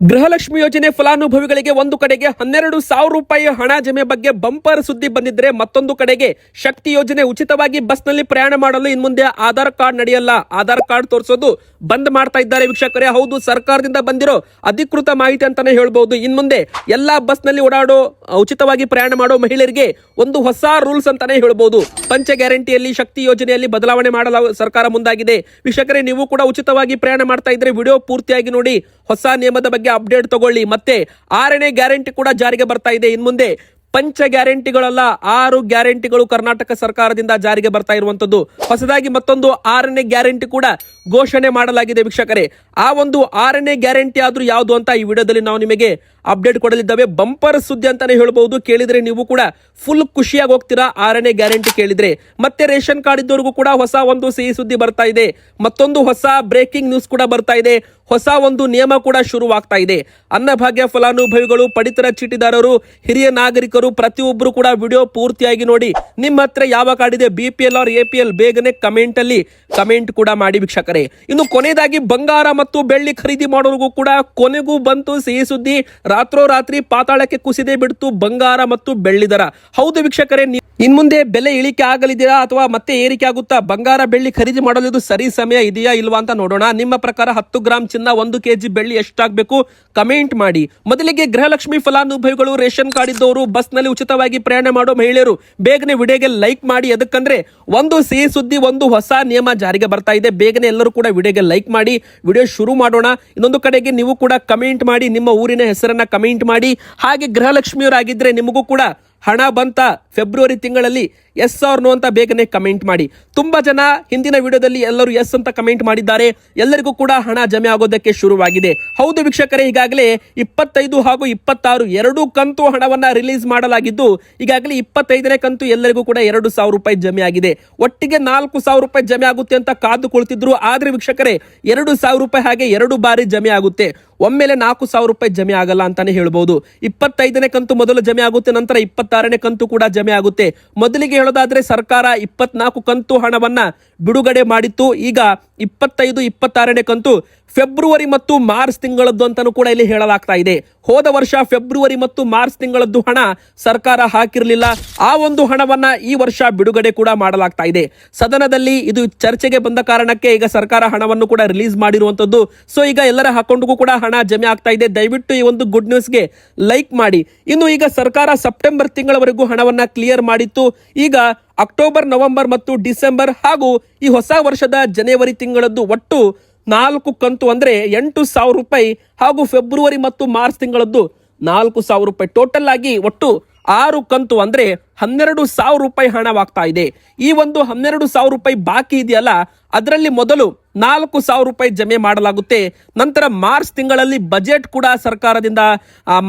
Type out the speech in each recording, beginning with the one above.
ಗೃಹಲಕ್ಷ್ಮಿ ಯೋಜನೆ ಫಲಾನುಭವಿಗಳಿಗೆ ಒಂದು ಕಡೆಗೆ 12,000 ರೂಪಾಯಿ ಹಣ ಜಮೆ ಬಗ್ಗೆ ಬಂಪರ್ ಸುದ್ದಿ ಬಂದಿದ್ರೆ, ಮತ್ತೊಂದು ಕಡೆಗೆ ಶಕ್ತಿ ಯೋಜನೆ ಉಚಿತವಾಗಿ ಬಸ್ನಲ್ಲಿ ಪ್ರಯಾಣ ಮಾಡಲು ಇನ್ಮುಂದೆ ಆಧಾರ್ ಕಾರ್ಡ್ ನಡೆಯಲ್ಲ, ಆಧಾರ್ ಕಾರ್ಡ್ ತೋರಿಸೋದು ಬಂದ್ ಮಾಡ್ತಾ ಇದ್ದಾರೆ ವೀಕ್ಷಕರೇ. ಹೌದು, ಸರ್ಕಾರದಿಂದ ಬಂದಿರೋ ಅಧಿಕೃತ ಮಾಹಿತಿ ಅಂತಾನೆ ಹೇಳ್ಬಹುದು. ಇನ್ಮುಂದೆ ಎಲ್ಲಾ ಬಸ್ನಲ್ಲಿ ಓಡಾಡೋ ಉಚಿತವಾಗಿ ಪ್ರಯಾಣ ಮಾಡೋ ಮಹಿಳೆಯರಿಗೆ ಒಂದು ಹೊಸ ರೂಲ್ಸ್ ಅಂತಾನೆ ಹೇಳ್ಬಹುದು. ಪಂಚ ಗ್ಯಾರಂಟಿಯಲ್ಲಿ ಶಕ್ತಿ ಯೋಜನೆಯಲ್ಲಿ ಬದಲಾವಣೆ ಮಾಡಲು ಸರ್ಕಾರ ಮುಂದಾಗಿದೆ. ವೀಕ್ಷಕರೇ, ನೀವು ಕೂಡ ಉಚಿತವಾಗಿ ಪ್ರಯಾಣ ಮಾಡ್ತಾ ಇದ್ರೆ ವಿಡಿಯೋ ಪೂರ್ತಿಯಾಗಿ ನೋಡಿ, ಹೊಸ ನಿಯಮದ ಬಗ್ಗೆ ಅಪ್ಡೇಟ್ ತಗೊಳ್ಳಿ. ಮತ್ತೆ 6ನೇ ಗ್ಯಾರಂಟಿ ಕೂಡ ಜಾರಿಗೆ ಬರ್ತಾ ಇದೆ. ಇನ್ಮುಂದೆ ಪಂಚ ಗ್ಯಾರಂಟಿಗಳಲ್ಲ, 6 ಗ್ಯಾರಂಟಿಗಳು ಕರ್ನಾಟಕ ಸರ್ಕಾರದಿಂದ ಜಾರಿಗೆ ಬರ್ತಾ ಇರುವಂತದ್ದು. ಹೊಸದಾಗಿ ಮತ್ತೊಂದು 6ನೇ ಗ್ಯಾರಂಟಿ ಕೂಡ ಘೋಷಣೆ ಮಾಡಲಾಗಿದೆ ವೀಕ್ಷಕರೇ. ಆ ಒಂದು 6ನೇ ಗ್ಯಾರಂಟಿ ಆದ್ರೂ ಯಾವುದು ಅಂತ ಈ ವಿಡಿಯೋದಲ್ಲಿ ನಾವು ನಿಮಗೆ ಅಪ್ಡೇಟ್ ಕೊಡಲಿದ್ದಾವೆ. ಬಂಪರ್ ಸುದ್ದಿ ಅಂತಾನೆ ಹೇಳ್ಬಹುದು. ಕೇಳಿದ್ರೆ ನೀವು ಕೂಡ ಫುಲ್ ಖುಷಿಯಾಗಿ ಹೋಗ್ತೀರಾ 6ನೇ ಗ್ಯಾರಂಟಿ ಕೇಳಿದ್ರೆ. ಮತ್ತೆ ರೇಷನ್ ಕಾರ್ಡ್ ಇದ್ದವರಿಗೂ ಕೂಡ ಹೊಸ ಒಂದು ಸಿಹಿ ಸುದ್ದಿ ಬರ್ತಾ ಇದೆ. ಮತ್ತೊಂದು ಹೊಸ ಬ್ರೇಕಿಂಗ್ ನ್ಯೂಸ್ ಕೂಡ ಬರ್ತಾ ಇದೆ. ಹೊಸ ಒಂದು ನಿಯಮ ಕೂಡ ಶುರುವಾಗ್ತಾ ಇದೆ. ಅನ್ನಭಾಗ್ಯ ಫಲಾನುಭವಿಗಳು, ಪಡಿತರ ಚೀಟಿದಾರರು, ಹಿರಿಯ ನಾಗರಿಕರು ಪ್ರತಿಯೊಬ್ಬರು ಕೂಡ ವಿಡಿಯೋ ಪೂರ್ತಿಯಾಗಿ ನೋಡಿ. ನಿಮ್ಮ ಹತ್ರ ಯಾವ ಕಾರ್ಡ್ ಇದೆ, BPL ಆರ್ APL, ಬೇಗನೆ ಕಮೆಂಟ್ ಅಲ್ಲಿ ಕಮೆಂಟ್ ಕೂಡ ಮಾಡಿ ವೀಕ್ಷಕರೇ. ಇನ್ನು ಕೊನೆಯದಾಗಿ ಬಂಗಾರ ಮತ್ತು ಬೆಳ್ಳಿ ಖರೀದಿ ಮಾಡೋರಿಗೂ ಕೂಡ ಕೊನೆಗೂ ಬಂತು ಸಿಹಿ ಸುದ್ದಿ. ರಾತ್ರೋರಾತ್ರಿ ಪಾತಾಳಕ್ಕೆ ಕುಸಿದೇ ಬಿಡ್ತು ಬಂಗಾರ ಮತ್ತು ಬೆಳ್ಳಿ ದರ. ಹೌದು ವೀಕ್ಷಕರೇ, ಇನ್ಮುಂದೆ ಬೆಲೆ ಇಳಿಕೆ ಆಗಲಿದೆಯಾ ಅಥವಾ ಮತ್ತೆ ಏರಿಕೆ ಆಗುತ್ತಾ? ಬಂಗಾರ ಬೆಳ್ಳಿ ಖರೀದಿ ಮಾಡಲು ಇದು ಸರಿ ಸಮಯ ಇದೆಯಾ ಇಲ್ವಾ ಅಂತ ನೋಡೋಣ. ನಿಮ್ಮ ಪ್ರಕಾರ 10 ಗ್ರಾಂ ಚಿನ್ನ, 1 kg ಬೆಳ್ಳಿ ಎಷ್ಟಾಗಬೇಕು ಕಮೆಂಟ್ ಮಾಡಿ. ಮೊದಲಿಗೆ ಗೃಹಲಕ್ಷ್ಮಿ ಫಲಾನುಭವಿಗಳು, ರೇಷನ್ ಕಾರ್ಡ್ ಇದ್ದವರು, ಬಸ್ ನಲ್ಲಿ ಉಚಿತವಾಗಿ ಪ್ರಯಾಣ ಮಾಡೋ ಮಹಿಳೆಯರು ಬೇಗನೆ ವಿಡಿಯೋಗೆ ಲೈಕ್ ಮಾಡಿ. ಅದಕ್ಕಂದ್ರೆ ಒಂದು ಸಿಹಿ ಸುದ್ದಿ, ಒಂದು ಹೊಸ ನಿಯಮ ಜಾರಿಗೆ ಬರ್ತಾ ಇದೆ. ಬೇಗನೆ ಎಲ್ಲರೂ ಕೂಡ ವಿಡಿಯೋಗೆ ಲೈಕ್ ಮಾಡಿ, ವಿಡಿಯೋ ಶುರು ಮಾಡೋಣ. ಇನ್ನೊಂದು ಕಡೆಗೆ ನೀವು ಕೂಡ ಕಮೆಂಟ್ ಮಾಡಿ, ನಿಮ್ಮ ಊರಿನ ಹೆಸರನ್ನ ಕಮೆಂಟ್ ಮಾಡಿ. ಹಾಗೆ ಗೃಹಲಕ್ಷ್ಮಿಯವರಾಗಿದ್ರೆ ನಿಮಗೂ ಕೂಡ ಹಣ ಬಂತ ಫೆಬ್ರವರಿ ತಿಂಗಳಲ್ಲಿ, ಎಸ್ ಆರ್ ನೋ ಅಂತ ಬೇಗನೆ ಕಮೆಂಟ್ ಮಾಡಿ. ತುಂಬಾ ಜನ ಹಿಂದಿನ ವಿಡಿಯೋದಲ್ಲಿ ಎಲ್ಲರೂ ಎಸ್ ಅಂತ ಕಮೆಂಟ್ ಮಾಡಿದ್ದಾರೆ. ಎಲ್ಲರಿಗೂ ಕೂಡ ಹಣ ಜಮೆ ಆಗೋದಕ್ಕೆ ಶುರುವಾಗಿದೆ. ಹೌದು ವೀಕ್ಷಕರೇ, ಈಗಾಗಲೇ 25 ಹಾಗೂ 26 2 ಕಂತು ಹಣವನ್ನ ರಿಲೀಸ್ ಮಾಡಲಾಗಿದ್ದು, ಈಗಾಗಲೇ 25ನೇ ಕಂತು ಎಲ್ಲರಿಗೂ ಕೂಡ 2,000 ರೂಪಾಯಿ ಜಮೆ ಆಗಿದೆ. ಒಟ್ಟಿಗೆ 4,000 ರೂಪಾಯಿ ಜಮೆ ಆಗುತ್ತೆ ಅಂತ ಕಾದು ಕುಳಿತಿದ್ರು. ಆದ್ರೆ ವೀಕ್ಷಕರೇ, 2,000 ರೂಪಾಯಿ ಹಾಗೆ 2 ಬಾರಿ ಜಮೆ ಆಗುತ್ತೆ. ಒಮ್ಮೆಲೆ 4,000 ರೂಪಾಯಿ ಜಮೆ ಆಗಲ್ಲ ಅಂತಾನೆ ಹೇಳ್ಬಹುದು. 25ನೇ ಕಂತು ಮೊದಲು ಜಮೆ ಆಗುತ್ತೆ, ನಂತರ 26ನೇ ಕಂತು ಕೂಡ ಜಮೆ ಆಗುತ್ತೆ. ಮೊದಲಿಗೆ ಹೇಳೋದಾದ್ರೆ ಸರ್ಕಾರ 24 ಕಂತು ಹಣವನ್ನ ಬಿಡುಗಡೆ ಮಾಡಿತ್ತು. ಈಗ 25, 26ನೇ ಕಂತು ಫೆಬ್ರವರಿ ಮತ್ತು ಮಾರ್ಚ್ ತಿಂಗಳದ್ದು ಅಂತಾನೂ ಕೂಡ ಇಲ್ಲಿ ಹೇಳಲಾಗ್ತಾ ಇದೆ. ಹೋದ ವರ್ಷ ಫೆಬ್ರವರಿ ಮತ್ತು ಮಾರ್ಚ್ ತಿಂಗಳದ್ದು ಹಣ ಸರ್ಕಾರ ಹಾಕಿರಲಿಲ್ಲ. ಆ ಒಂದು ಹಣವನ್ನ ಈ ವರ್ಷ ಬಿಡುಗಡೆ ಕೂಡ ಮಾಡಲಾಗ್ತಾ ಇದೆ. ಸದನದಲ್ಲಿ ಇದು ಚರ್ಚೆಗೆ ಬಂದ ಕಾರಣಕ್ಕೆ ಈಗ ಸರ್ಕಾರ ಹಣವನ್ನು ಕೂಡ ರಿಲೀಸ್ ಮಾಡಿರುವಂತದ್ದು. ಸೊ ಈಗ ಎಲ್ಲರ ಅಕೌಂಟ್ಗೂ ಕೂಡ ಹಣ ಜಮೆ ಆಗ್ತಾ ಇದೆ. ದಯವಿಟ್ಟು ಈ ಒಂದು ಗುಡ್ ನ್ಯೂಸ್ಗೆ ಲೈಕ್ ಮಾಡಿ. ಇನ್ನು ಈಗ ಸರ್ಕಾರ ಸೆಪ್ಟೆಂಬರ್ ತಿಂಗಳವರೆಗೂ ಹಣವನ್ನ ಕ್ಲಿಯರ್ ಮಾಡಿತ್ತು. ಈಗ ಅಕ್ಟೋಬರ್, ನವೆಂಬರ್ ಮತ್ತು ಡಿಸೆಂಬರ್ ಹಾಗೂ ಈ ಹೊಸ ವರ್ಷದ ಜನವರಿ ತಿಂಗಳದ್ದು ಒಟ್ಟು 4 ಕಂತು ಅಂದ್ರೆ 8,000 ರೂಪಾಯಿ ಹಾಗೂ ಫೆಬ್ರವರಿ ಮತ್ತು ಮಾರ್ಚ್ ತಿಂಗಳದ್ದು 4,000 ರೂಪಾಯಿ, ಟೋಟಲ್ ಆಗಿ ಒಟ್ಟು 6 ಕಂತು ಅಂದ್ರೆ 12,000 ರೂಪಾಯಿ ಹಣವಾಗ್ತಾ ಇದೆ. ಈ ಒಂದು 12,000 ರೂಪಾಯಿ ಬಾಕಿ ಇದೆಯಲ್ಲ, ಅದರಲ್ಲಿ ಮೊದಲು 4,000 ರೂಪಾಯಿ ಜಮೆ ಮಾಡಲಾಗುತ್ತೆ. ನಂತರ ಮಾರ್ಚ್ ತಿಂಗಳಲ್ಲಿ ಬಜೆಟ್ ಕೂಡ ಸರ್ಕಾರದಿಂದ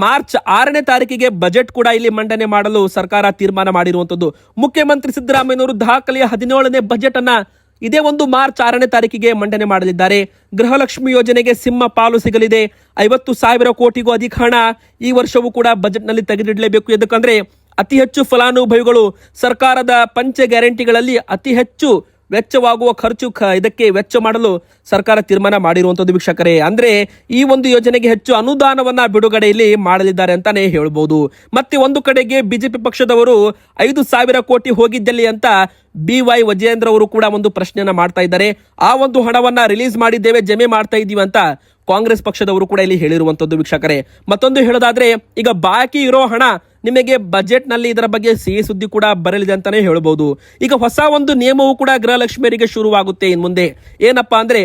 ಮಾರ್ಚ್ 6ನೇ ತಾರೀಕಿಗೆ ಬಜೆಟ್ ಕೂಡ ಇಲ್ಲಿ ಮಂಡನೆ ಮಾಡಲು ಸರ್ಕಾರ ತೀರ್ಮಾನ ಮಾಡಿರುವಂತದ್ದು. ಮುಖ್ಯಮಂತ್ರಿ ಸಿದ್ದರಾಮಯ್ಯನವರು ದಾಖಲೆಯ 17ನೇ ಬಜೆಟ್ ಅನ್ನ ಇದೇ ಒಂದು ಮಾರ್ಚ್ 6ನೇ ತಾರೀಕಿಗೆ ಮಂಡನೆ ಮಾಡಲಿದ್ದಾರೆ. ಗೃಹಲಕ್ಷ್ಮಿ ಯೋಜನೆಗೆ ಸಿಂಹ ಪಾಲು ಸಿಗಲಿದೆ. 50,000 ಕೋಟಿಗೂ ಅಧಿಕ ಹಣ ಈ ವರ್ಷವೂ ಕೂಡ ಬಜೆಟ್ ನಲ್ಲಿ ತೆಗೆದಿಡಲೇಬೇಕು. ಯಾಕಂದ್ರೆ ಅತಿ ಹೆಚ್ಚು ಫಲಾನುಭವಿಗಳು ಸರ್ಕಾರದ ಪಂಚ ಗ್ಯಾರಂಟಿಗಳಲ್ಲಿ ಅತಿ ಹೆಚ್ಚು ವೆಚ್ಚವಾಗುವ ಖರ್ಚು ಇದಕ್ಕೆ ವೆಚ್ಚ ಮಾಡಲು ಸರ್ಕಾರ ತೀರ್ಮಾನ ಮಾಡಿರುವಂತದ್ದು ವೀಕ್ಷಕರೇ. ಅಂದ್ರೆ ಈ ಒಂದು ಯೋಜನೆಗೆ ಹೆಚ್ಚು ಅನುದಾನವನ್ನ ಬಿಡುಗಡೆಯಲ್ಲಿ ಮಾಡಲಿದ್ದಾರೆ ಅಂತಾನೆ ಹೇಳ್ಬಹುದು. ಮತ್ತೆ ಒಂದು ಕಡೆಗೆ ಬಿಜೆಪಿ ಪಕ್ಷದವರು 5,000 ಕೋಟಿ ಹೋಗಿದ್ದಲ್ಲಿ ಅಂತ BY ವಿಜಯೇಂದ್ರ ಅವರು ಕೂಡ ಒಂದು ಪ್ರಶ್ನೆಯನ್ನ ಮಾಡ್ತಾ ಇದ್ದಾರೆ. ಆ ಒಂದು ಹಣವನ್ನ ರಿಲೀಸ್ ಮಾಡಿದ್ದೇವೆ, ಜಮೆ ಮಾಡ್ತಾ ಇದೀವಿ ಅಂತ ಕಾಂಗ್ರೆಸ್ ಪಕ್ಷದವರು ಕೂಡ ಇಲ್ಲಿ ಹೇಳಿರುವಂತದ್ದು ವೀಕ್ಷಕರೇ. ಮತ್ತೊಂದು ಹೇಳೋದಾದ್ರೆ, ಈಗ ಬಾಕಿ ಇರೋ ಹಣ ನಿಮಗೆ ಬಜೆಟ್ ನಲ್ಲಿ ಇದರ ಬಗ್ಗೆ ಸಿಹಿ ಸುದ್ದಿ ಕೂಡ ಬರಲಿದೆ ಅಂತಾನೆ ಹೇಳ್ಬಹುದು. ಈಗ ಹೊಸ ಒಂದು ನಿಯಮವೂ ಕೂಡ ಗೃಹಲಕ್ಷ್ಮಿಯರಿಗೆ ಶುರುವಾಗುತ್ತೆ ಇನ್ ಮುಂದೆ. ಏನಪ್ಪಾ ಅಂದ್ರೆ,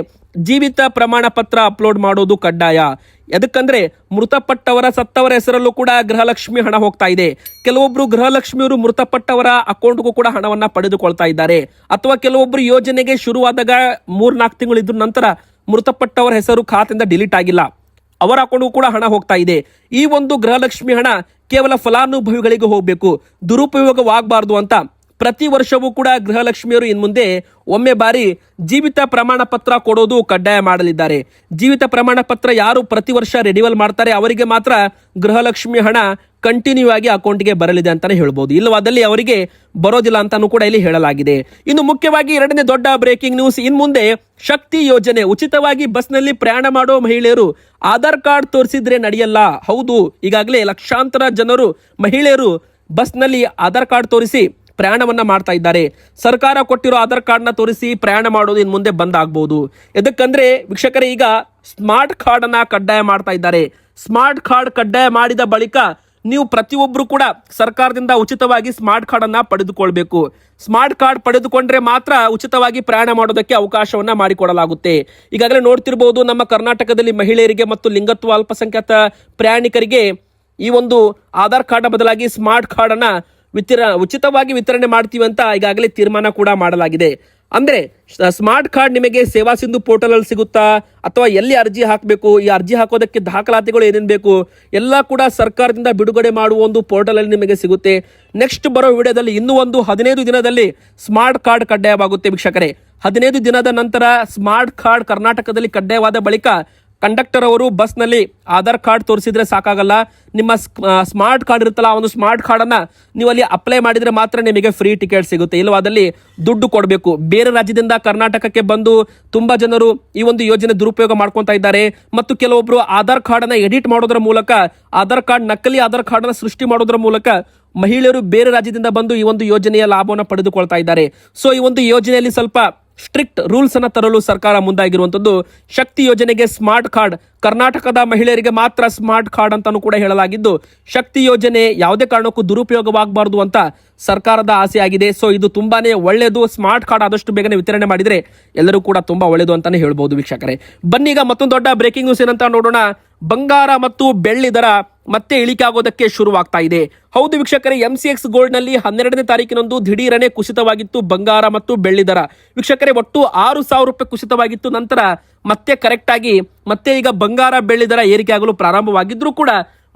ಜೀವಿತ ಪ್ರಮಾಣ ಪತ್ರ ಅಪ್ಲೋಡ್ ಮಾಡೋದು ಕಡ್ಡಾಯ. ಎದಕ್ಕಂದ್ರೆ ಮೃತಪಟ್ಟವರ, ಸತ್ತವರ ಹೆಸರಲ್ಲೂ ಕೂಡ ಗೃಹಲಕ್ಷ್ಮಿ ಹಣ ಹೋಗ್ತಾ ಇದೆ. ಕೆಲವೊಬ್ರು ಗೃಹಲಕ್ಷ್ಮಿಯವರು ಮೃತಪಟ್ಟವರ ಅಕೌಂಟ್ಗೂ ಕೂಡ ಹಣವನ್ನ ಪಡೆದುಕೊಳ್ತಾ ಇದ್ದಾರೆ. ಅಥವಾ ಕೆಲವೊಬ್ರು ಯೋಜನೆಗೆ ಶುರುವಾದಾಗ 3-4 ತಿಂಗಳು ಇದ್ರ ನಂತರ ಮೃತಪಟ್ಟವರ ಹೆಸರು ಖಾತೆಯಿಂದ ಡಿಲೀಟ್ ಆಗಿಲ್ಲ, ಅವರ ಅಕೌಂಟ್ಗೂ ಕೂಡ ಹಣ ಹೋಗ್ತಾ ಇದೆ. ಈ ಒಂದು ಗೃಹಲಕ್ಷ್ಮಿ ಹಣ ಕೇವಲ ಫಲಾನುಭವಿಗಳಿಗೆ ಹೋಗಬೇಕು, ದುರುಪಯೋಗವಾಗಬಾರ್ದು ಅಂತ ಪ್ರತಿ ವರ್ಷವೂ ಕೂಡ ಗೃಹಲಕ್ಷ್ಮಿಯವರು ಇನ್ ಮುಂದೆ ಒಮ್ಮೆ ಬಾರಿ ಜೀವಿತ ಪ್ರಮಾಣ ಪತ್ರ ಕೊಡೋದು ಕಡ್ಡಾಯ ಮಾಡಲಿದ್ದಾರೆ. ಜೀವಿತ ಪ್ರಮಾಣ ಪತ್ರ ಯಾರು ಪ್ರತಿ ವರ್ಷ ರಿನಿವಲ್ ಮಾಡ್ತಾರೆ ಅವರಿಗೆ ಮಾತ್ರ ಗೃಹಲಕ್ಷ್ಮಿ ಹಣ ಕಂಟಿನ್ಯೂ ಆಗಿ ಅಕೌಂಟ್ಗೆ ಬರಲಿದೆ ಅಂತಾನೆ ಹೇಳ್ಬೋದು. ಇಲ್ಲವಾದಲ್ಲಿ ಅವರಿಗೆ ಬರೋದಿಲ್ಲ ಅಂತಾನೂ ಕೂಡ ಇಲ್ಲಿ ಹೇಳಲಾಗಿದೆ. ಇನ್ನು ಮುಖ್ಯವಾಗಿ ಎರಡನೇ ದೊಡ್ಡ ಬ್ರೇಕಿಂಗ್ ನ್ಯೂಸ್, ಇನ್ ಮುಂದೆ ಶಕ್ತಿ ಯೋಜನೆ ಉಚಿತವಾಗಿ ಬಸ್ನಲ್ಲಿ ಪ್ರಯಾಣ ಮಾಡೋ ಮಹಿಳೆಯರು ಆಧಾರ್ ಕಾರ್ಡ್ ತೋರಿಸಿದ್ರೆ ನಡೆಯಲ್ಲ. ಹೌದು, ಈಗಾಗಲೇ ಲಕ್ಷಾಂತರ ಜನರು ಮಹಿಳೆಯರು ಬಸ್ನಲ್ಲಿ ಆಧಾರ್ ಕಾರ್ಡ್ ತೋರಿಸಿ ಪ್ರಯಾಣವನ್ನ ಮಾಡ್ತಾ ಇದ್ದಾರೆ. ಸರ್ಕಾರ ಕೊಟ್ಟಿರೋ ಆಧಾರ್ ಕಾರ್ಡ್ನ ತೋರಿಸಿ ಪ್ರಯಾಣ ಮಾಡೋದು ಇನ್ನು ಮುಂದೆ ಬಂದ್ ಆಗ್ಬಹುದು. ಎದಕ್ಕಂದ್ರೆ ವೀಕ್ಷಕರೇ, ಈಗ ಸ್ಮಾರ್ಟ್ ಕಾರ್ಡ್ ಅನ್ನ ಕಡ್ಡಾಯ ಮಾಡ್ತಾ ಇದ್ದಾರೆ. ಸ್ಮಾರ್ಟ್ ಕಾರ್ಡ್ ಕಡ್ಡಾಯ ಮಾಡಿದ ಬಳಿಕ ನೀವು ಪ್ರತಿಯೊಬ್ಬರು ಕೂಡ ಸರ್ಕಾರದಿಂದ ಉಚಿತವಾಗಿ ಸ್ಮಾರ್ಟ್ ಕಾರ್ಡ್ ಅನ್ನ ಪಡೆದುಕೊಳ್ಬೇಕು. ಸ್ಮಾರ್ಟ್ ಕಾರ್ಡ್ ಪಡೆದುಕೊಂಡ್ರೆ ಮಾತ್ರ ಉಚಿತವಾಗಿ ಪ್ರಯಾಣ ಮಾಡೋದಕ್ಕೆ ಅವಕಾಶವನ್ನ ಮಾಡಿಕೊಡಲಾಗುತ್ತೆ. ಈಗಾಗಲೇ ನೋಡ್ತಿರ್ಬೋದು, ನಮ್ಮ ಕರ್ನಾಟಕದಲ್ಲಿ ಮಹಿಳೆಯರಿಗೆ ಮತ್ತು ಲಿಂಗತ್ವ ಅಲ್ಪಸಂಖ್ಯಾತ ಪ್ರಯಾಣಿಕರಿಗೆ ಈ ಒಂದು ಆಧಾರ್ ಕಾರ್ಡ್ನ ಬದಲಾಗಿ ಸ್ಮಾರ್ಟ್ ಕಾರ್ಡ್ ಅನ್ನ ಉಚಿತವಾಗಿ ವಿತರಣೆ ಮಾಡ್ತೀವಿ ಅಂತ ಈಗಾಗಲೇ ತೀರ್ಮಾನ ಕೂಡ ಮಾಡಲಾಗಿದೆ. ಅಂದ್ರೆ ಸ್ಮಾರ್ಟ್ ಕಾರ್ಡ್ ನಿಮಗೆ ಸೇವಾ ಸಿಂಧು ಪೋರ್ಟಲ್ ಅಲ್ಲಿ ಸಿಗುತ್ತಾ, ಅಥವಾ ಎಲ್ಲಿ ಅರ್ಜಿ ಹಾಕಬೇಕು, ಈ ಅರ್ಜಿ ಹಾಕೋದಕ್ಕೆ ದಾಖಲಾತಿಗಳು ಏನೇನು ಬೇಕು ಎಲ್ಲ ಕೂಡ ಸರ್ಕಾರದಿಂದ ಬಿಡುಗಡೆ ಮಾಡುವ ಒಂದು ಪೋರ್ಟಲ್ ಅಲ್ಲಿ ನಿಮಗೆ ಸಿಗುತ್ತೆ. ನೆಕ್ಸ್ಟ್ ಬರೋ ವಿಡಿಯೋದಲ್ಲಿ ಇನ್ನೂ ಒಂದು 15 ದಿನದಲ್ಲಿ ಸ್ಮಾರ್ಟ್ ಕಾರ್ಡ್ ಕಡ್ಡಾಯವಾಗುತ್ತೆ ವೀಕ್ಷಕರೇ. 15 ದಿನದ ನಂತರ ಸ್ಮಾರ್ಟ್ ಕಾರ್ಡ್ ಕರ್ನಾಟಕದಲ್ಲಿ ಕಡ್ಡಾಯವಾದ ಬಳಿಕ ಕಂಡಕ್ಟರ್ ಅವರು ಬಸ್ನಲ್ಲಿ ಆಧಾರ್ ಕಾರ್ಡ್ ತೋರಿಸಿದ್ರೆ ಸಾಕಾಗಲ್ಲ. ನಿಮ್ಮ ಸ್ಮಾರ್ಟ್ ಕಾರ್ಡ್ ಇರುತ್ತಲ್ಲ, ಆ ಒಂದು ಸ್ಮಾರ್ಟ್ ಕಾರ್ಡ್ ಅನ್ನ ನೀವು ಅಲ್ಲಿ ಅಪ್ಲೈ ಮಾಡಿದ್ರೆ ಮಾತ್ರ ನಿಮಗೆ ಫ್ರೀ ಟಿಕೆಟ್ ಸಿಗುತ್ತೆ. ಇಲ್ಲವಾದಲ್ಲಿ ದುಡ್ಡು ಕೊಡಬೇಕು. ಬೇರೆ ರಾಜ್ಯದಿಂದ ಕರ್ನಾಟಕಕ್ಕೆ ಬಂದು ತುಂಬಾ ಜನರು ಈ ಒಂದು ಯೋಜನೆ ದುರುಪಯೋಗ ಮಾಡ್ಕೊತಾ ಇದ್ದಾರೆ. ಮತ್ತು ಕೆಲವೊಬ್ರು ಆಧಾರ್ ಕಾರ್ಡ್ ಅನ್ನ ಎಡಿಟ್ ಮಾಡೋದ್ರ ಮೂಲಕ, ಆಧಾರ್ ಕಾರ್ಡ್ ನಕಲಿ ಆಧಾರ್ ಕಾರ್ಡ್ ಅನ್ನ ಸೃಷ್ಟಿ ಮಾಡೋದ್ರ ಮೂಲಕ ಮಹಿಳೆಯರು ಬೇರೆ ರಾಜ್ಯದಿಂದ ಬಂದು ಈ ಒಂದು ಯೋಜನೆಯ ಲಾಭವನ್ನು ಪಡೆದುಕೊಳ್ತಾ ಇದ್ದಾರೆ. ಸೊ ಈ ಒಂದು ಯೋಜನೆಯಲ್ಲಿ ಸ್ವಲ್ಪ ಸ್ಟ್ರಿಕ್ಟ್ ರೂಲ್ಸ್ ಅನ್ನ ತರಲು ಸರ್ಕಾರ ಮುಂದಾಗಿರುವಂತದ್ದು. ಶಕ್ತಿ ಯೋಜನೆಗೆ ಸ್ಮಾರ್ಟ್ ಕಾರ್ಡ್, ಕರ್ನಾಟಕದ ಮಹಿಳೆಯರಿಗೆ ಮಾತ್ರ ಸ್ಮಾರ್ಟ್ ಕಾರ್ಡ್ ಅಂತಾನೂ ಕೂಡ ಹೇಳಲಾಗಿದ್ದು, ಶಕ್ತಿ ಯೋಜನೆ ಯಾವುದೇ ಕಾರಣಕ್ಕೂ ದುರುಪಯೋಗವಾಗಬಾರದು ಅಂತ ಸರ್ಕಾರದ ಆಸೆ ಆಗಿದೆ. ಸೊ ಇದು ತುಂಬಾನೇ ಒಳ್ಳೆಯದು. ಸ್ಮಾರ್ಟ್ ಕಾರ್ಡ್ ಆದಷ್ಟು ಬೇಗನೆ ವಿತರಣೆ ಮಾಡಿದ್ರೆ ಎಲ್ಲರೂ ಕೂಡ ತುಂಬಾ ಒಳ್ಳೆಯದು ಅಂತಾನೆ ಹೇಳ್ಬಹುದು ವೀಕ್ಷಕರೇ. ಬನ್ನೀಗ ಮತ್ತೊಂದು ದೊಡ್ಡ ಬ್ರೇಕಿಂಗ್ ನ್ಯೂಸ್ ಏನಂತ ನೋಡೋಣ. ಬಂಗಾರ ಮತ್ತು ಬೆಳ್ಳಿ ದರ ಮತ್ತೆ ಇಳಿಕೆ ಆಗೋದಕ್ಕೆ ಶುರುವಾಗ್ತಾ ಇದೆ. ಹೌದು ವೀಕ್ಷಕರೇ, MCX ಗೋಲ್ಡ್ ನಲ್ಲಿ 12ನೇ ತಾರೀಕಿನಂದು ದಿಢೀರನೆ ಕುಸಿತವಾಗಿತ್ತು ಬಂಗಾರ ಮತ್ತು ಬೆಳ್ಳಿ ದರ. ವೀಕ್ಷಕರೇ, ಒಟ್ಟು 6,000 ರೂಪಾಯಿ ಕುಸಿತವಾಗಿತ್ತು. ನಂತರ ಮತ್ತೆ ಕರೆಕ್ಟ್ ಆಗಿ ಮತ್ತೆ ಈಗ ಬಂಗಾರ ಬೆಳ್ಳಿ ದರ ಏರಿಕೆ ಆಗಲು ಪ್ರಾರಂಭವಾಗಿದ್ರು ಕೂಡ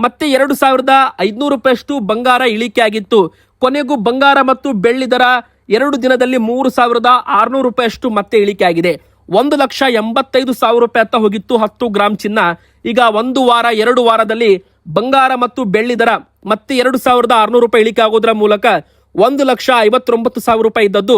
ಮತ್ತೆ 2,500 ರೂಪಾಯಿಯಷ್ಟು ಬಂಗಾರ ಇಳಿಕೆ ಆಗಿತ್ತು. ಕೊನೆಗೂ ಬಂಗಾರ ಮತ್ತು ಬೆಳ್ಳಿ ದರ 2 ದಿನದಲ್ಲಿ 3,600 ರೂಪಾಯಿಯಷ್ಟು ಮತ್ತೆ ಇಳಿಕೆ ಆಗಿದೆ. 1,85,000 ರೂಪಾಯಿ ಅಂತ ಹೋಗಿತ್ತು 10 ಗ್ರಾಮ್ ಚಿನ್ನ. ಈಗ 1 ವಾರ 2 ವಾರದಲ್ಲಿ ಬಂಗಾರ ಮತ್ತು ಬೆಳ್ಳಿ ದರ ಮತ್ತೆ 2,600 ರೂಪಾಯಿ ಇಳಿಕೆ ಆಗೋದ್ರ ಮೂಲಕ 1,59,000 ರೂಪಾಯಿ ಇದ್ದದ್ದು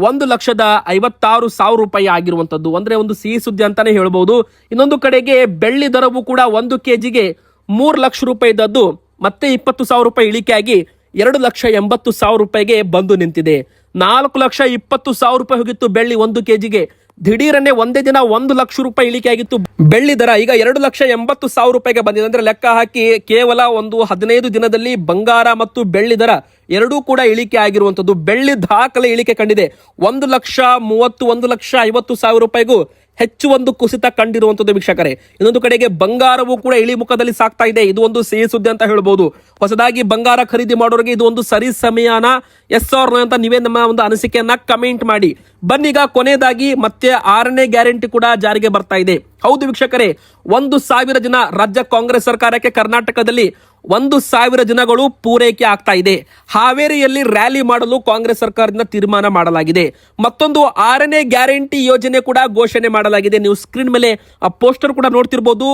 1,56,000 ರೂಪಾಯಿ ಆಗಿರುವಂತದ್ದು. ಅಂದ್ರೆ ಒಂದು ಸಿಹಿ ಸುದ್ದಿ ಅಂತಾನೆ ಹೇಳ್ಬಹುದು. ಇನ್ನೊಂದು ಕಡೆಗೆ ಬೆಳ್ಳಿ ದರವು ಕೂಡ 1 kgಗೆ 3 ಲಕ್ಷ ರೂಪಾಯಿ ಇದ್ದದ್ದು ಮತ್ತೆ 20,000 ರೂಪಾಯಿ ಇಳಿಕೆ ಆಗಿ 2,80,000 ರೂಪಾಯಿಗೆ ಬಂದು ನಿಂತಿದೆ. 4,20,000 ರೂಪಾಯಿ ಹೋಗಿತ್ತು ಬೆಳ್ಳಿ 1 kgಗೆ. ದಿಢೀರನ್ನೇ ಒಂದೇ ದಿನ 1 ಲಕ್ಷ ರೂಪಾಯಿ ಇಳಿಕೆ ಆಗಿತ್ತು ಬೆಳ್ಳಿ ದರ. ಈಗ 2,80,000 ರೂಪಾಯಿಗೆ ಬಂದಿದೆ. ಅಂದ್ರೆ ಲೆಕ್ಕ ಹಾಕಿ ಕೇವಲ ಒಂದು 15 ದಿನದಲ್ಲಿ ಬಂಗಾರ ಮತ್ತು ಬೆಳ್ಳಿ ದರ ಎರಡೂ ಕೂಡ ಇಳಿಕೆ ಆಗಿರುವಂತದ್ದು. ಬೆಳ್ಳಿ ದಾಖಲೆ ಇಳಿಕೆ ಕಂಡಿದೆ. 1,30,000 1,50,000 ರೂಪಾಯಿಗೂ ಹೆಚ್ಚು ಒಂದು ಕುಸಿತ ಕಂಡಿರುವಂತದ್ದು ವೀಕ್ಷಕರೇ. ಇನ್ನೊಂದು ಕಡೆಗೆ ಬಂಗಾರವು ಕೂಡ ಇಳಿಮುಖದಲ್ಲಿ ಸಾಕ್ತಾ ಇದೆ. ಇದು ಒಂದು ಸಿಹಿ ಸುದ್ದಿ ಅಂತ ಹೇಳ್ಬಹುದು. ಹೊಸದಾಗಿ ಬಂಗಾರ ಖರೀದಿ ಮಾಡೋರಿಗೆ ಇದು ಒಂದು ಸರಿ ಸಮಯನ, ಎಸ್ ಆರ್ ನೋ ಅಂತ ನೀವೇ ನಮ್ಮ ಒಂದು ಅನಿಸಿಕೆಯನ್ನ ಕಮೆಂಟ್ ಮಾಡಿ. ಬನ್ನೀಗ ಕೊನೆಯದಾಗಿ ಮತ್ತೆ 6ನೇ ಗ್ಯಾರಂಟಿ ಕೂಡ ಜಾರಿಗೆ ಬರ್ತಾ ಇದೆ. ಹೌದು ವೀಕ್ಷಕರೇ, 1,000 ಜನ ರಾಜ್ಯ ಕಾಂಗ್ರೆಸ್ ಸರ್ಕಾರಕ್ಕೆ ಕರ್ನಾಟಕದಲ್ಲಿ 1,000 ಜನಗಳು ಪೂರೈಕೆ ಆಗ್ತಾ ಇದೆ. ಹಾವೇರಿಯಲ್ಲಿ ರ್ಯಾಲಿ ಮಾಡಲು ಕಾಂಗ್ರೆಸ್ ಸರ್ಕಾರದಿಂದ ತೀರ್ಮಾನ ಮಾಡಲಾಗಿದೆ. ಮತ್ತೊಂದು 6ನೇ ಗ್ಯಾರಂಟಿ ಯೋಜನೆ ಕೂಡ ಘೋಷಣೆ ಮಾಡಲಾಗಿದೆ. ನೀವು ಸ್ಕ್ರೀನ್ ಮೇಲೆ ಆ ಪೋಸ್ಟರ್ ಕೂಡ ನೋಡ್ತಿರ್ಬೋದು.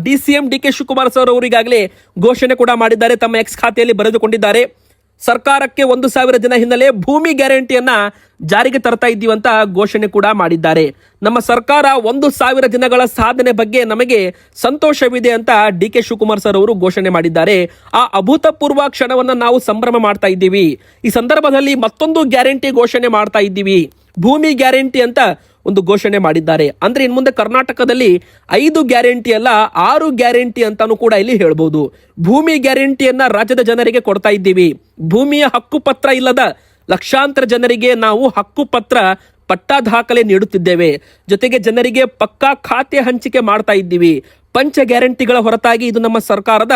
DCM DK ಶಿವಕುಮಾರ್ ಸರ್ ಅವರು ಈಗಾಗಲೇ ಘೋಷಣೆ ಕೂಡ ಮಾಡಿದ್ದಾರೆ. ತಮ್ಮ ಎಕ್ಸ್ ಖಾತೆಯಲ್ಲಿ ಬರೆದುಕೊಂಡಿದ್ದಾರೆ. ಸರ್ಕಾರಕ್ಕೆ 1,000 ಜನ ಹಿನ್ನೆಲೆ ಭೂಮಿ ಗ್ಯಾರಂಟಿಯನ್ನ ಜಾರಿಗೆ ತರ್ತಾ ಇದ್ದೀವಿ ಅಂತ ಘೋಷಣೆ ಕೂಡ ಮಾಡಿದ್ದಾರೆ. ನಮ್ಮ ಸರ್ಕಾರ 1,000 ದಿನಗಳ ಸಾಧನೆ ಬಗ್ಗೆ ನಮಗೆ ಸಂತೋಷವಿದೆ ಅಂತ DK ಶಿವಕುಮಾರ್ ಸರ್ ಅವರು ಘೋಷಣೆ ಮಾಡಿದ್ದಾರೆ. ಆ ಅಭೂತಪೂರ್ವ ಕ್ಷಣವನ್ನ ನಾವು ಸಂಭ್ರಮ ಮಾಡ್ತಾ ಇದ್ದೀವಿ. ಈ ಸಂದರ್ಭದಲ್ಲಿ ಮತ್ತೊಂದು ಗ್ಯಾರಂಟಿ ಘೋಷಣೆ ಮಾಡ್ತಾ ಇದ್ದೀವಿ. ಭೂಮಿ ಗ್ಯಾರಂಟಿ ಅಂತ ಒಂದು ಘೋಷಣೆ ಮಾಡಿದ್ದಾರೆ. ಅಂದ್ರೆ ಇನ್ ಮುಂದೆ ಕರ್ನಾಟಕದಲ್ಲಿ 5 ಗ್ಯಾರಂಟಿ ಅಲ್ಲ 6 ಗ್ಯಾರಂಟಿ ಅಂತಾನು ಕೂಡ ಇಲ್ಲಿ ಹೇಳ್ಬಹುದು. ಭೂಮಿ ಗ್ಯಾರಂಟಿಯನ್ನ ರಾಜ್ಯದ ಜನರಿಗೆ ಕೊಡ್ತಾ ಇದ್ದೀವಿ. ಭೂಮಿಯ ಹಕ್ಕುಪತ್ರ ಇಲ್ಲದ ಲಕ್ಷಾಂತರ ಜನರಿಗೆ ನಾವು ಹಕ್ಕುಪತ್ರ ಪಟ್ಟಾ ದಾಖಲೆ ನೀಡುತ್ತಿದ್ದೇವೆ. ಜೊತೆಗೆ ಜನರಿಗೆ ಪಕ್ಕಾ ಖಾತೆ ಹಂಚಿಕೆ ಮಾಡ್ತಾ ಇದ್ದೀವಿ. ಪಂಚ ಗ್ಯಾರಂಟಿಗಳ ಹೊರತಾಗಿ ಇದು ನಮ್ಮ ಸರ್ಕಾರದ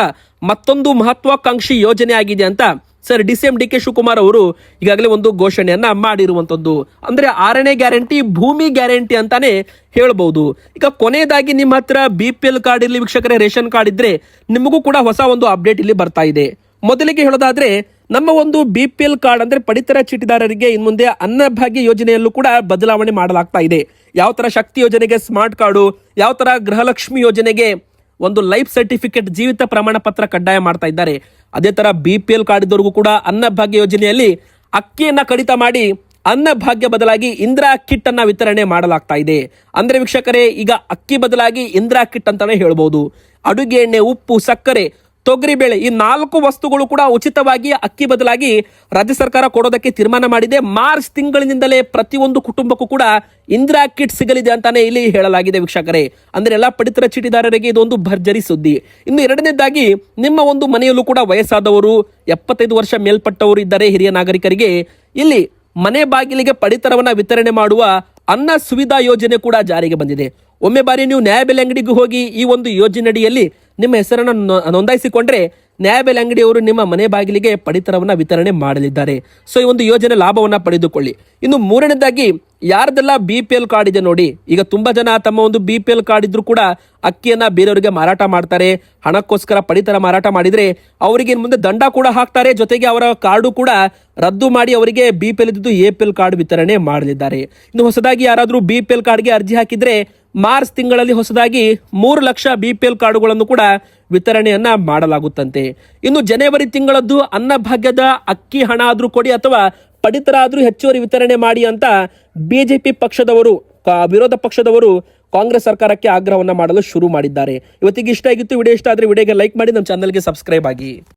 ಮತ್ತೊಂದು ಮಹತ್ವಾಕಾಂಕ್ಷಿ ಯೋಜನೆ ಆಗಿದೆ ಅಂತ ಸರ್ DCM DK ಶಿವಕುಮಾರ್ ಅವರು ಈಗಾಗಲೇ ಒಂದು ಘೋಷಣೆಯನ್ನ ಮಾಡಿರುವಂತದ್ದು. ಅಂದ್ರೆ 6ನೇ ಗ್ಯಾರಂಟಿ ಭೂಮಿ ಗ್ಯಾರಂಟಿ ಅಂತಾನೆ ಹೇಳ್ಬಹುದು. ಈಗ ಕೊನೆಯದಾಗಿ ನಿಮ್ಮ ಹತ್ರ BPL ಕಾರ್ಡ್ ಇರಲಿ ವೀಕ್ಷಕರೇ, ರೇಷನ್ ಕಾರ್ಡ್ ಇದ್ರೆ ನಿಮಗೂ ಕೂಡ ಹೊಸ ಒಂದು ಅಪ್ಡೇಟ್ ಇಲ್ಲಿ ಬರ್ತಾ ಇದೆ. ಮೊದಲಿಗೆ ಹೇಳೋದಾದ್ರೆ ನಮ್ಮ ಒಂದು BPL ಕಾರ್ಡ್ ಅಂದ್ರೆ ಪಡಿತರ ಚೀಟಿದಾರರಿಗೆ ಇನ್ ಮುಂದೆ ಅನ್ನಭಾಗ್ಯ ಯೋಜನೆಯಲ್ಲೂ ಕೂಡ ಬದಲಾವಣೆ ಮಾಡಲಾಗ್ತಾ ಇದೆ. ಯಾವ ತರ ಶಕ್ತಿ ಯೋಜನೆಗೆ ಸ್ಮಾರ್ಟ್ ಕಾರ್ಡು, ಯಾವ ತರ ಗೃಹಲಕ್ಷ್ಮಿ ಯೋಜನೆಗೆ ಒಂದು ಲೈಫ್ ಸರ್ಟಿಫಿಕೇಟ್ ಜೀವಿತ ಪ್ರಮಾಣ ಪತ್ರ ಕಡ್ಡಾಯ ಮಾಡ್ತಾ ಇದ್ದಾರೆ. ಅದೇ ತರ BPL ಕಾರ್ಡ್ ಇದ್ದವರಿಗೂ ಕೂಡ ಅನ್ನಭಾಗ್ಯ ಯೋಜನೆಯಲ್ಲಿ ಅಕ್ಕಿಯನ್ನ ಕಡಿತ ಮಾಡಿ ಅನ್ನಭಾಗ್ಯ ಬದಲಾಗಿ ಇಂದಿರಾ ಕಿಟ್ ಅನ್ನ ವಿತರಣೆ ಮಾಡಲಾಗ್ತಾ ಇದೆ. ಅಂದ್ರೆ ವೀಕ್ಷಕರೇ, ಈಗ ಅಕ್ಕಿ ಬದಲಾಗಿ ಇಂದಿರಾ ಕಿಟ್ ಅಂತಾನೆ ಹೇಳ್ಬೋದು. ಅಡುಗೆ ಎಣ್ಣೆ, ಉಪ್ಪು, ಸಕ್ಕರೆ, ತೊಗರಿಬೇಳೆ ಈ 4 ವಸ್ತುಗಳು ಕೂಡ ಉಚಿತವಾಗಿ ಅಕ್ಕಿ ಬದಲಾಗಿ ರಾಜ್ಯ ಸರ್ಕಾರ ಕೊಡೋದಕ್ಕೆ ತೀರ್ಮಾನ ಮಾಡಿದೆ. ಮಾರ್ಚ್ ತಿಂಗಳಿನಿಂದಲೇ ಪ್ರತಿಯೊಂದು ಕುಟುಂಬಕ್ಕೂ ಕೂಡ ಇಂದಿರಾ ಕಿಟ್ ಸಿಗಲಿದೆ ಅಂತಾನೆ ಇಲ್ಲಿ ಹೇಳಲಾಗಿದೆ ವೀಕ್ಷಕರೇ. ಅಂದ್ರೆ ಎಲ್ಲ ಪಡಿತರ ಚೀಟಿದಾರರಿಗೆ ಇದೊಂದು ಭರ್ಜರಿ ಸುದ್ದಿ. ಇನ್ನು ಎರಡನೇದಾಗಿ, ನಿಮ್ಮ ಒಂದು ಮನೆಯಲ್ಲೂ ಕೂಡ ವಯಸ್ಸಾದವರು, 75 ವರ್ಷ ಮೇಲ್ಪಟ್ಟವರು ಇದ್ದಾರೆ, ಹಿರಿಯ ನಾಗರಿಕರಿಗೆ ಇಲ್ಲಿ ಮನೆ ಬಾಗಿಲಿಗೆ ಪಡಿತರವನ್ನ ವಿತರಣೆ ಮಾಡುವ ಅನ್ನ ಸುವಿಧಾ ಯೋಜನೆ ಕೂಡ ಜಾರಿಗೆ ಬಂದಿದೆ. ಒಮ್ಮೆ ಬಾರಿ ನೀವು ನ್ಯಾಯಬೆಲೆ ಅಂಗಡಿಗೆ ಹೋಗಿ ಈ ಒಂದು ಯೋಜನೆಯಡಿಯಲ್ಲಿ ನಿಮ್ಮ ಹೆಸರನ್ನು ನೋಂದಾಯಿಸಿಕೊಂಡ್ರೆ ನ್ಯಾಯಬೆಲೆ ಅಂಗಡಿಯವರು ನಿಮ್ಮ ಮನೆ ಬಾಗಿಲಿಗೆ ಪಡಿತರವನ್ನ ವಿತರಣೆ ಮಾಡಲಿದ್ದಾರೆ. ಸೊ ಈ ಒಂದು ಯೋಜನೆ ಲಾಭವನ್ನ ಪಡೆದುಕೊಳ್ಳಿ. ಇನ್ನು ಮೂರನೇದಾಗಿ, ಯಾರ್ದೆಲ್ಲ BPL ಕಾರ್ಡ್ ಇದೆ ನೋಡಿ, ಈಗ ತುಂಬಾ ಜನ ತಮ್ಮ ಒಂದು BPL ಕಾರ್ಡ್ ಇದ್ರೂ ಕೂಡ ಅಕ್ಕಿಯನ್ನ ಬೇರೆಯವರಿಗೆ ಮಾರಾಟ ಮಾಡ್ತಾರೆ. ಹಣಕ್ಕೋಸ್ಕರ ಪಡಿತರ ಮಾರಾಟ ಮಾಡಿದ್ರೆ ಅವರಿಗೆ ಮುಂದೆ ದಂಡ ಕೂಡ ಹಾಕ್ತಾರೆ. ಜೊತೆಗೆ ಅವರ ಕಾರ್ಡು ಕೂಡ ರದ್ದು ಮಾಡಿ ಅವರಿಗೆ BPL ಇದ್ದು APL ಕಾರ್ಡ್ ವಿತರಣೆ ಮಾಡಲಿದ್ದಾರೆ. ಇನ್ನು ಹೊಸದಾಗಿ ಯಾರಾದರೂ BPL ಕಾರ್ಡ್ಗೆ ಅರ್ಜಿ ಹಾಕಿದ್ರೆ ಮಾರ್ಚ್ ತಿಂಗಳಲ್ಲಿ ಹೊಸದಾಗಿ 3 ಲಕ್ಷ BPL ಕಾರ್ಡುಗಳನ್ನು ಕೂಡ ವಿತರಣೆಯನ್ನ ಮಾಡಲಾಗುತ್ತಂತೆ. ಇನ್ನು ಜನವರಿ ತಿಂಗಳದ್ದು ಅನ್ನಭಾಗ್ಯದ ಅಕ್ಕಿ ಹಣ ಆದ್ರೂ ಕೊಡಿ ಅಥವಾ ಪಡಿತರ ಆದ್ರೂ ಹೆಚ್ಚುವರಿ ವಿತರಣೆ ಮಾಡಿ ಅಂತ BJP ಪಕ್ಷದವರು, ವಿರೋಧ ಪಕ್ಷದವರು ಕಾಂಗ್ರೆಸ್ ಸರ್ಕಾರಕ್ಕೆ ಆಗ್ರಹವನ್ನ ಮಾಡಲು ಶುರು ಮಾಡಿದ್ದಾರೆ. ಇವತ್ತಿಗೆ ಇಷ್ಟ ಆಗಿತ್ತು. ವಿಡಿಯೋ ಇಷ್ಟ ಆದ್ರೆ ವಿಡಿಯೋಗೆ ಲೈಕ್ ಮಾಡಿ, ನಮ್ಮ ಚಾನಲ್ಗೆ ಸಬ್ಸ್ಕ್ರೈಬ್ ಆಗಿ.